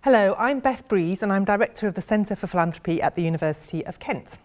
Hello, I'm Beth Breeze and I'm Director of the Centre for Philanthropy at the University of Kent.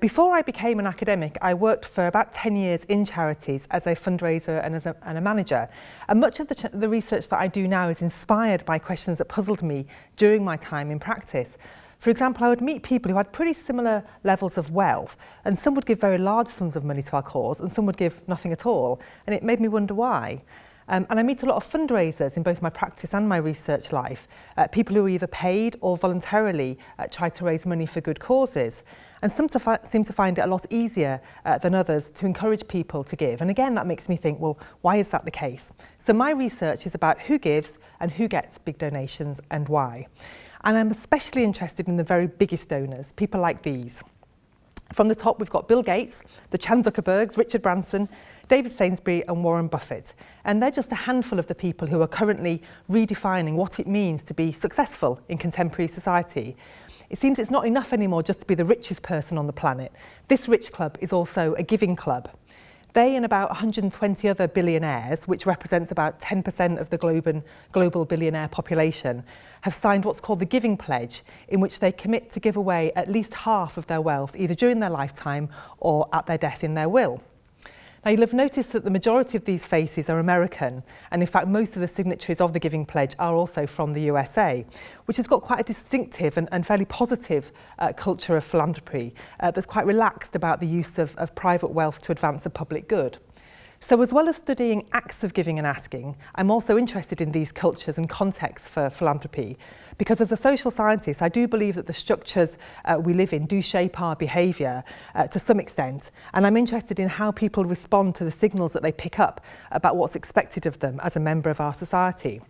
Before I became an academic, I worked for about 10 years in charities as a fundraiser and a manager. And much of the research that I do now is inspired by questions that puzzled me during my time in practice. For example, I would meet people who had pretty similar levels of wealth, and some would give very large sums of money to our cause and some would give nothing at all. And it made me wonder why. And I meet a lot of fundraisers in both my practice and my research life, people who are either paid or voluntarily try to raise money for good causes. And some seem to find it a lot easier than others to encourage people to give. And again, that makes me think, well, why is that the case? So my research is about who gives and who gets big donations and why. And I'm especially interested in the very biggest donors, people like these. From the top, we've got Bill Gates, the Chan Zuckerbergs, Richard Branson, David Sainsbury and Warren Buffett. And they're just a handful of the people who are currently redefining what it means to be successful in contemporary society. It seems it's not enough anymore just to be the richest person on the planet. This rich club is also a giving club. They and about 120 other billionaires, which represents about 10% of the global billionaire population, have signed what's called the Giving Pledge, in which they commit to give away at least half of their wealth, either during their lifetime or at their death in their will. Now, you'll have noticed that the majority of these faces are American, and in fact most of the signatories of the Giving Pledge are also from the USA, which has got quite a distinctive and fairly positive culture of philanthropy that's quite relaxed about the use of private wealth to advance the public good. So as well as studying acts of giving and asking, I'm also interested in these cultures and contexts for philanthropy, because as a social scientist, I do believe that the structures we live in do shape our behaviour to some extent, and I'm interested in how people respond to the signals that they pick up about what's expected of them as a member of our society.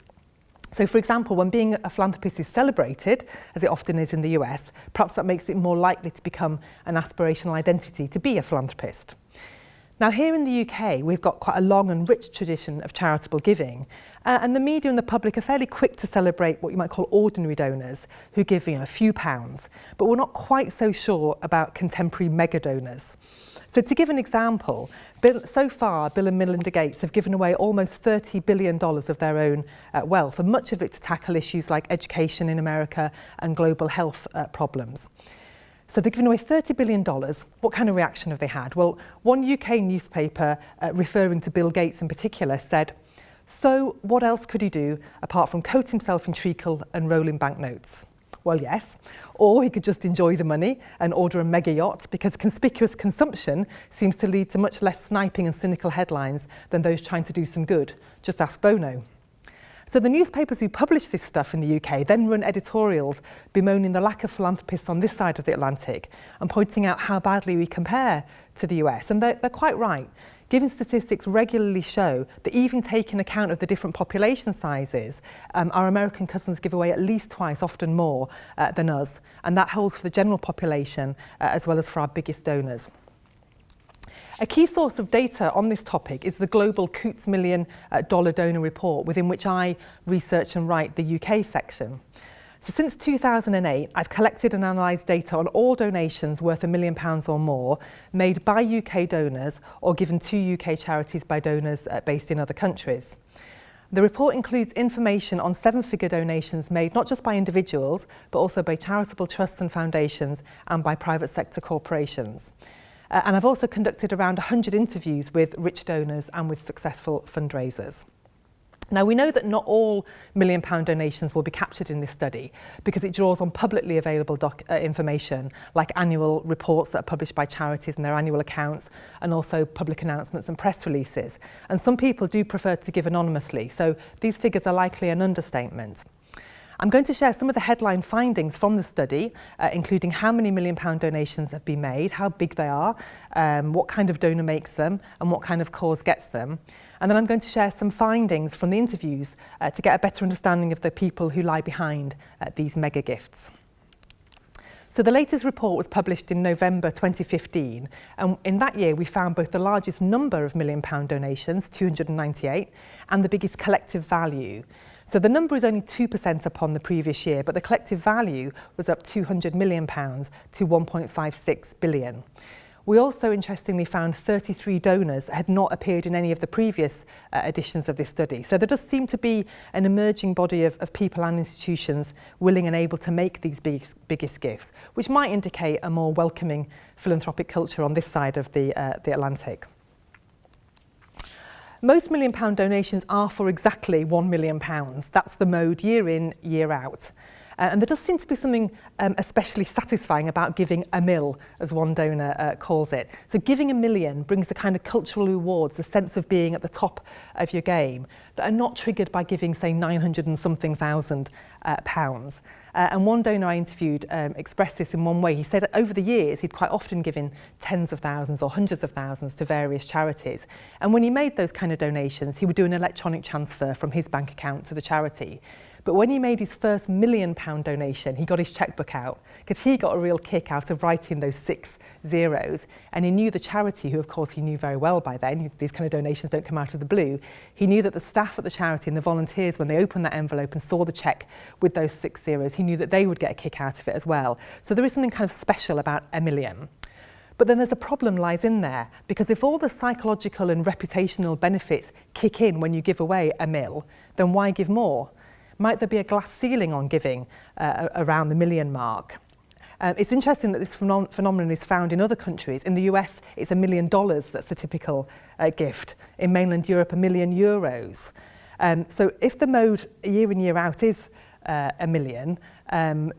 So, for example, when being a philanthropist is celebrated, as it often is in the US, perhaps that makes it more likely to become an aspirational identity to be a philanthropist. Now, here in the UK, we've got quite a long and rich tradition of charitable giving, and the media and the public are fairly quick to celebrate what you might call ordinary donors who give, a few pounds, but we're not quite so sure about contemporary mega donors. So to give an example, so far Bill and Melinda Gates have given away almost $30 billion of their own wealth, and much of it to tackle issues like education in America and global health problems. So they've given away $30 billion. What kind of reaction have they had? Well, one UK newspaper, referring to Bill Gates in particular, said, "So what else could he do apart from coat himself in treacle and roll in banknotes?" Well, yes. Or he could just enjoy the money and order a mega yacht, because conspicuous consumption seems to lead to much less sniping and cynical headlines than those trying to do some good. Just ask Bono. So the newspapers who publish this stuff in the UK then run editorials bemoaning the lack of philanthropists on this side of the Atlantic and pointing out how badly we compare to the US. And they're quite right. Given statistics regularly show that even taking account of the different population sizes, our American cousins give away at least twice, often more, than us. And that holds for the general population as well as for our biggest donors. A key source of data on this topic is the global Coutts $1 million donor report, within which I research and write the UK section. So since 2008, I've collected and analysed data on all donations worth £1 million or more made by UK donors or given to UK charities by donors based in other countries. The report includes information on seven-figure donations made not just by individuals, but also by charitable trusts and foundations and by private sector corporations. And I've also conducted around 100 interviews with rich donors and with successful fundraisers. Now, we know that not all £1 million donations will be captured in this study because it draws on publicly available information like annual reports that are published by charities and their annual accounts, and also public announcements and press releases. And some people do prefer to give anonymously, so these figures are likely an understatement. I'm going to share some of the headline findings from the study, including how many £1 million donations have been made, how big they are, what kind of donor makes them, and what kind of cause gets them. And then I'm going to share some findings from the interviews to get a better understanding of the people who lie behind these mega gifts. So the latest report was published in November 2015, and in that year we found both the largest number of £1 million donations, 298, and the biggest collective value. So the number is only 2% upon the previous year, but the collective value was up £200 million to 1.56 billion. We also interestingly found 33 donors had not appeared in any of the previous editions of this study. So there does seem to be an emerging body of people and institutions willing and able to make these biggest gifts, which might indicate a more welcoming philanthropic culture on this side of the Atlantic. Most £1 million donations are for exactly £1 million. That's the mode year in, year out. And there does seem to be something especially satisfying about giving a mil, as one donor calls it. So giving £1 million brings the kind of cultural rewards, the sense of being at the top of your game, that are not triggered by giving, say, 900 and something thousand pounds. And one donor I interviewed expressed this in one way. He said over the years he'd quite often given tens of thousands or hundreds of thousands to various charities. And when he made those kind of donations, he would do an electronic transfer from his bank account to the charity. But when he made his first £1 million donation, he got his chequebook out because he got a real kick out of writing those 6 zeros. And he knew the charity, who of course he knew very well by then, these kind of donations don't come out of the blue, he knew that the staff at the charity and the volunteers, when they opened that envelope and saw the cheque with those 6 zeros, he knew that they would get a kick out of it as well. So there is something kind of special about £1 million. But then there's a problem lies in there, because if all the psychological and reputational benefits kick in when you give away a mil, then why give more? Might there be a glass ceiling on giving around the million mark? It's interesting that this phenomenon is found in other countries. In the US, it's $1 million that's the typical gift. In mainland Europe, €1 million. So if the mode year in, year out is $1 million,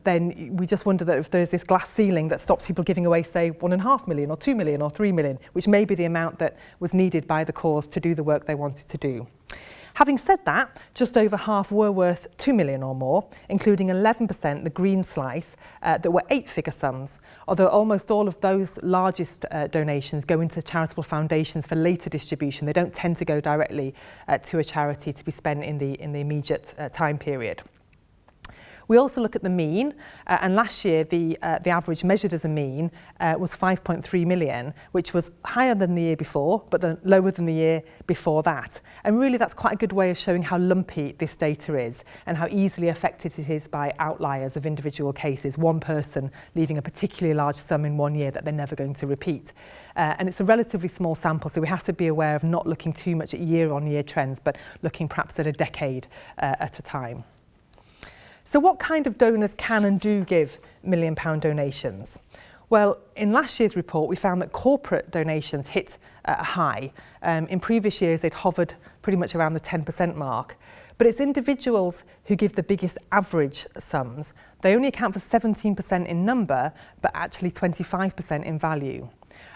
then we just wonder that if there's this glass ceiling that stops people giving away, say, £1.5 million or £2 million or £3 million, which may be the amount that was needed by the cause to do the work they wanted to do. Having said that, just over half were worth 2 million or more, including 11%, the green slice, that were 8-figure sums, although almost all of those largest donations go into charitable foundations for later distribution. They don't tend to go directly to a charity to be spent in the immediate time period. We also look at the mean, and last year the average measured as a mean was 5.3 million, which was higher than the year before, but then lower than the year before that. And really that's quite a good way of showing how lumpy this data is and how easily affected it is by outliers of individual cases, one person leaving a particularly large sum in one year that they're never going to repeat. And it's a relatively small sample, so we have to be aware of not looking too much at year-on-year trends, but looking perhaps at a decade at a time. So what kind of donors can and do give £1 million donations? Well, in last year's report, we found that corporate donations hit a high. In previous years, they'd hovered pretty much around the 10% mark. But it's individuals who give the biggest average sums. They only account for 17% in number, but actually 25% in value.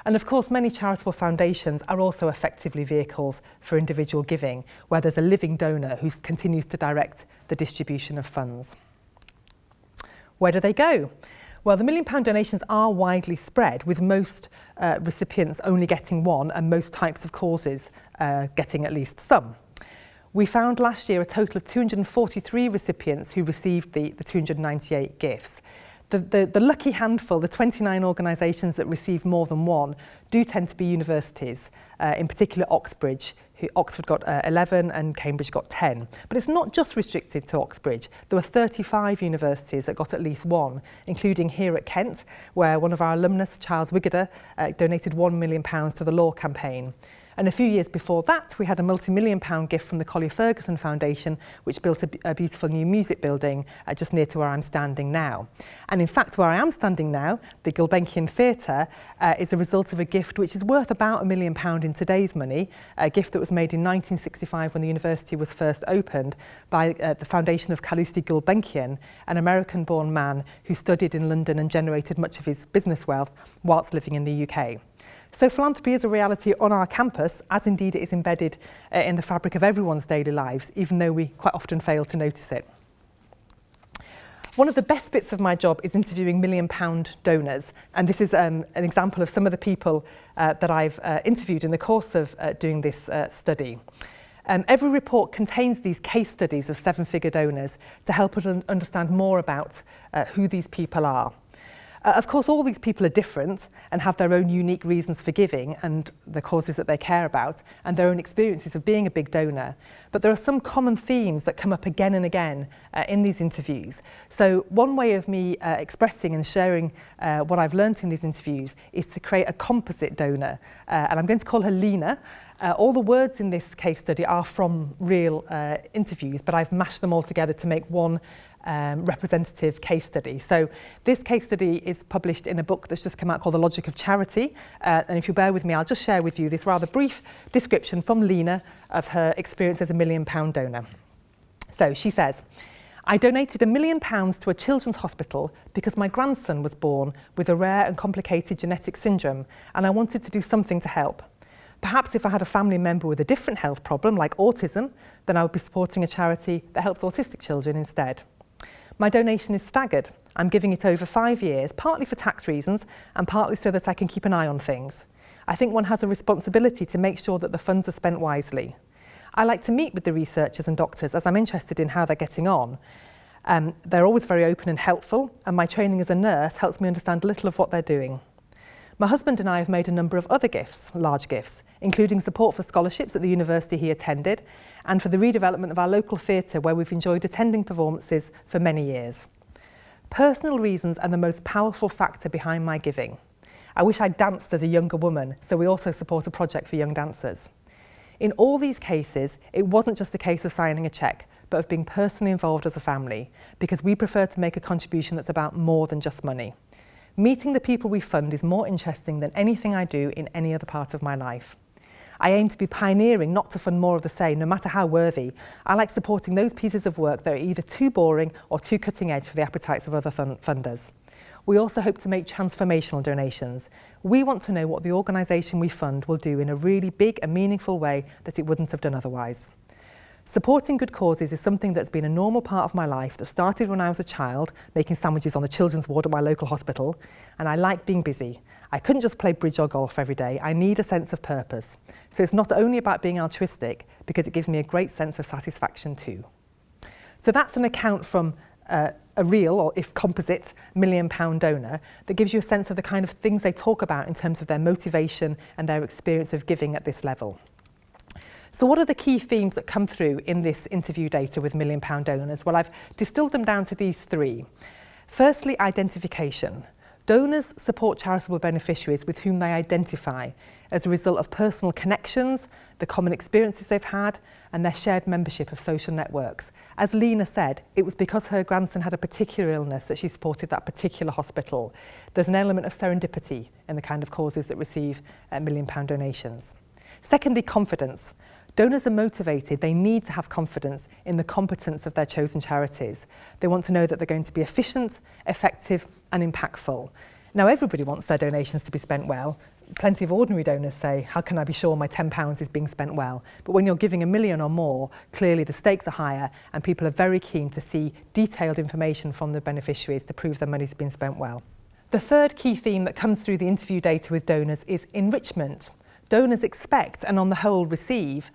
And of course, many charitable foundations are also effectively vehicles for individual giving, where there's a living donor who continues to direct the distribution of funds. Where do they go? Well, the £1 million donations are widely spread, with most recipients only getting one and most types of causes getting at least some. We found last year a total of 243 recipients who received the 298 gifts. The lucky handful, the 29 organisations that receive more than one, do tend to be universities, in particular Oxford got 11 and Cambridge got 10. But it's not just restricted to Oxbridge. There were 35 universities that got at least one, including here at Kent, where one of our alumnus, Charles Wiggader, donated £1 million to the law campaign. And a few years before that, we had a multi-million-pound gift from the Colyer-Fergusson Foundation, which built a beautiful new music building just near to where I'm standing now. And in fact, where I am standing now, the Gulbenkian Theatre, is a result of a gift which is worth about £1 million in today's money, a gift that was made in 1965 when the university was first opened by the foundation of Calouste Gulbenkian, an American-born man who studied in London and generated much of his business wealth whilst living in the UK. So philanthropy is a reality on our campus, as indeed it is embedded in the fabric of everyone's daily lives, even though we quite often fail to notice it. One of the best bits of my job is interviewing £1 million donors, and this is an example of some of the people that I've interviewed in the course of doing this study. Every report contains these case studies of 7-figure donors to help us understand more about who these people are. Of course, all these people are different and have their own unique reasons for giving and the causes that they care about and their own experiences of being a big donor. But there are some common themes that come up again and again in these interviews. So one way of me expressing and sharing what I've learned in these interviews is to create a composite donor. And I'm going to call her Lena. All the words in this case study are from real interviews, but I've mashed them all together to make one representative case study. So this case study is published in a book that's just come out called The Logic of Charity. And if you bear with me, I'll just share with you this rather brief description from Lena of her experience as £1 million donor. So she says, "I donated £1 million to a children's hospital because my grandson was born with a rare and complicated genetic syndrome, and I wanted to do something to help. Perhaps if I had a family member with a different health problem, like autism, then I would be supporting a charity that helps autistic children instead. My donation is staggered. I'm giving it over 5 years, partly for tax reasons and partly so that I can keep an eye on things. I think one has a responsibility to make sure that the funds are spent wisely. I like to meet with the researchers and doctors as I'm interested in how they're getting on. They're always very open and helpful, and my training as a nurse helps me understand a little of what they're doing. My husband and I have made a number of other gifts, large gifts, including support for scholarships at the university he attended and for the redevelopment of our local theatre where we've enjoyed attending performances for many years. Personal reasons are the most powerful factor behind my giving. I wish I'd danced as a younger woman, so we also support a project for young dancers. In all these cases, it wasn't just a case of signing a cheque, but of being personally involved as a family, because we prefer to make a contribution that's about more than just money. Meeting the people we fund is more interesting than anything I do in any other part of my life. I aim to be pioneering, not to fund more of the same, no matter how worthy. I like supporting those pieces of work that are either too boring or too cutting edge for the appetites of other funders. We also hope to make transformational donations. We want to know what the organisation we fund will do in a really big and meaningful way that it wouldn't have done otherwise. Supporting good causes is something that's been a normal part of my life that started when I was a child, making sandwiches on the children's ward at my local hospital, and I like being busy. I couldn't just play bridge or golf every day. I need a sense of purpose. So it's not only about being altruistic, because it gives me a great sense of satisfaction too. So that's an account from a real, or if composite, £1 million donor that gives you a sense of the kind of things they talk about in terms of their motivation and their experience of giving at this level. So what are the key themes that come through in this interview data with £1 million donors? Well, I've distilled them down to these three. Firstly, identification. Donors support charitable beneficiaries with whom they identify as a result of personal connections, the common experiences they've had, and their shared membership of social networks. As Lena said, it was because her grandson had a particular illness that she supported that particular hospital. There's an element of serendipity in the kind of causes that receive £1 million donations. Secondly, confidence. Donors are motivated. They need to have confidence in the competence of their chosen charities. They want to know that they're going to be efficient, effective, and impactful. Now, everybody wants their donations to be spent well. Plenty of ordinary donors say, how can I be sure my £10 is being spent well? But when you're giving £1 million or more, clearly the stakes are higher and people are very keen to see detailed information from the beneficiaries to prove their money's been spent well. The third key theme that comes through the interview data with donors is enrichment. Donors expect, and on the whole receive,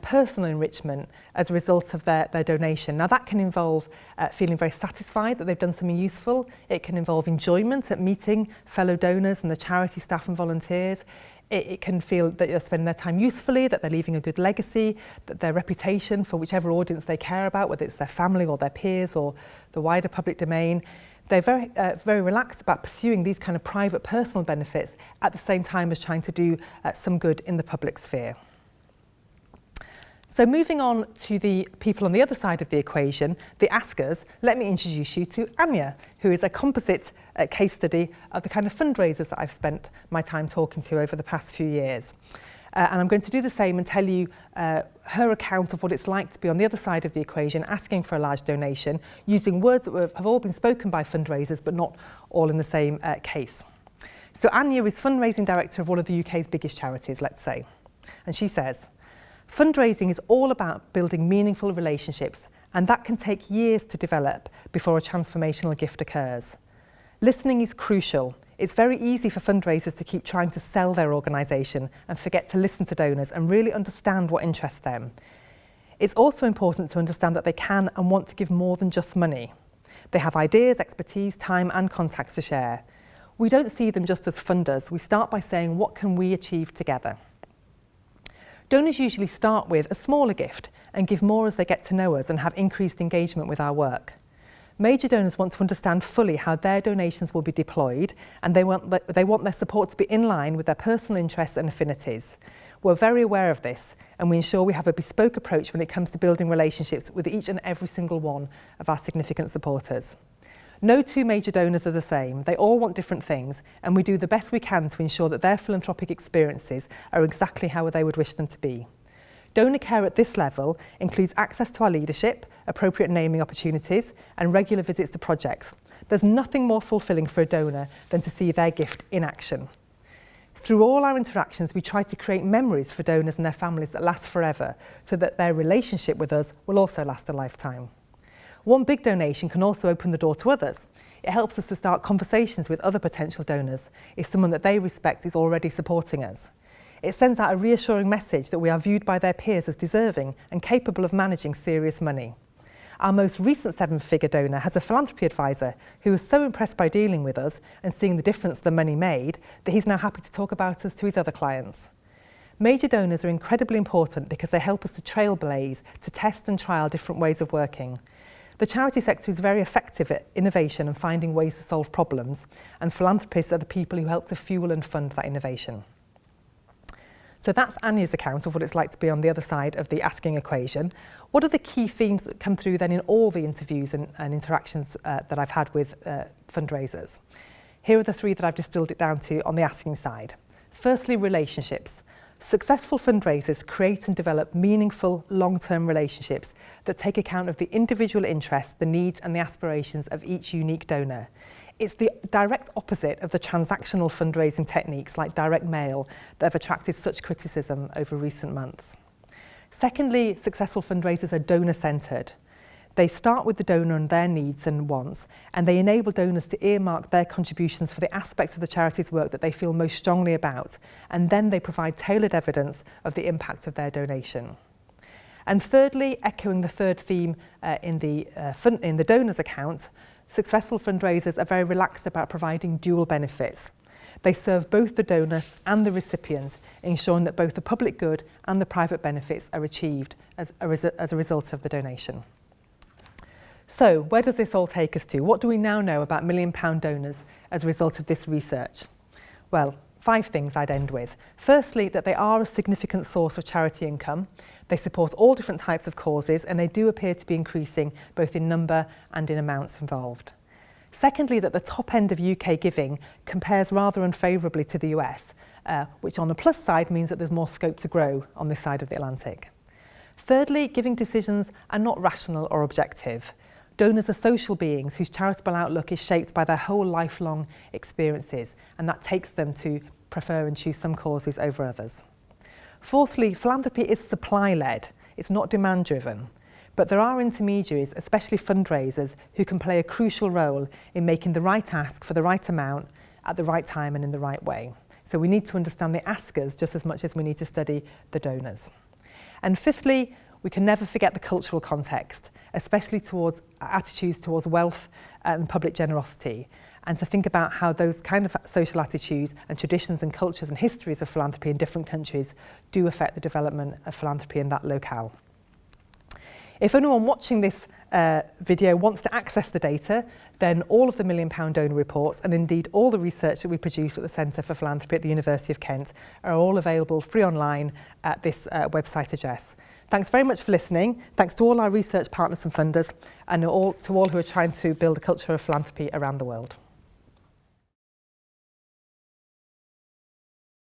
personal enrichment as a result of their donation. Now that can involve feeling very satisfied that they've done something useful. It can involve enjoyment at meeting fellow donors and the charity staff and volunteers. It can feel that they're spending their time usefully, that they're leaving a good legacy, that their reputation for whichever audience they care about, whether it's their family or their peers or the wider public domain, they're very relaxed about pursuing these kind of private personal benefits at the same time as trying to do some good in the public sphere. So moving on to the people on the other side of the equation, the askers, let me introduce you to Anya, who is a composite case study of the kind of fundraisers that I've spent my time talking to over the past few years. And I'm going to do the same and tell you her account of what it's like to be on the other side of the equation, asking for a large donation, using words that have all been spoken by fundraisers, but not all in the same case. So Anya is fundraising director of one of the UK's biggest charities, let's say. And she says, fundraising is all about building meaningful relationships, and that can take years to develop before a transformational gift occurs. Listening is crucial. It's very easy for fundraisers to keep trying to sell their organisation and forget to listen to donors and really understand what interests them. It's also important to understand that they can and want to give more than just money. They have ideas, expertise, time and contacts to share. We don't see them just as funders. We start by saying, what can we achieve together? Donors usually start with a smaller gift and give more as they get to know us and have increased engagement with our work. Major donors want to understand fully how their donations will be deployed, and they want their support to be in line with their personal interests and affinities. We're very aware of this, and we ensure we have a bespoke approach when it comes to building relationships with each and every single one of our significant supporters. No two major donors are the same. They all want different things, and we do the best we can to ensure that their philanthropic experiences are exactly how they would wish them to be. Donor care at this level includes access to our leadership, appropriate naming opportunities, and regular visits to projects. There's nothing more fulfilling for a donor than to see their gift in action. Through all our interactions, we try to create memories for donors and their families that last forever, so that their relationship with us will also last a lifetime. One big donation can also open the door to others. It helps us to start conversations with other potential donors if someone that they respect is already supporting us. It sends out a reassuring message that we are viewed by their peers as deserving and capable of managing serious money. Our most recent 7-figure donor has a philanthropy advisor who was so impressed by dealing with us and seeing the difference the money made that he's now happy to talk about us to his other clients. Major donors are incredibly important because they help us to trailblaze, to test and trial different ways of working. The charity sector is very effective at innovation and finding ways to solve problems, and philanthropists are the people who help to fuel and fund that innovation. So that's Anya's account of what it's like to be on the other side of the asking equation. What are the key themes that come through then in all the interviews and interactions that I've had with fundraisers? Here are the 3 that I've distilled it down to on the asking side. Firstly, relationships. Successful fundraisers create and develop meaningful, long-term relationships that take account of the individual interests, the needs and the aspirations of each unique donor. It's the direct opposite of the transactional fundraising techniques like direct mail that have attracted such criticism over recent months. Secondly, successful fundraisers are donor-centred. They start with the donor and their needs and wants, and they enable donors to earmark their contributions for the aspects of the charity's work that they feel most strongly about, and then they provide tailored evidence of the impact of their donation. And thirdly, echoing the third theme in the donor's account, successful fundraisers are very relaxed about providing dual benefits. They serve both the donor and the recipient, ensuring that both the public good and the private benefits are achieved as a result of the donation. So, where does this all take us to? What do we now know about £1 million donors as a result of this research? Well, 5 things I'd end with. Firstly, that they are a significant source of charity income. They support all different types of causes, and they do appear to be increasing both in number and in amounts involved. Secondly, that the top end of UK giving compares rather unfavourably to the US, which on the plus side means that there's more scope to grow on this side of the Atlantic. Thirdly, giving decisions are not rational or objective. Donors are social beings whose charitable outlook is shaped by their whole lifelong experiences, and that takes them to prefer and choose some causes over others. Fourthly, philanthropy is supply-led. It's not demand-driven. But there are intermediaries, especially fundraisers, who can play a crucial role in making the right ask for the right amount at the right time and in the right way. So we need to understand the askers just as much as we need to study the donors. And fifthly, we can never forget the cultural context, especially towards attitudes towards wealth and public generosity, and to think about how those kind of social attitudes and traditions and cultures and histories of philanthropy in different countries do affect the development of philanthropy in that locale. If anyone watching this video wants to access the data, then all of the £1 million donor reports and indeed all the research that we produce at the Centre for Philanthropy at the University of Kent are all available free online at this website address. Thanks very much for listening. Thanks to all our research partners and funders, and to all who are trying to build a culture of philanthropy around the world.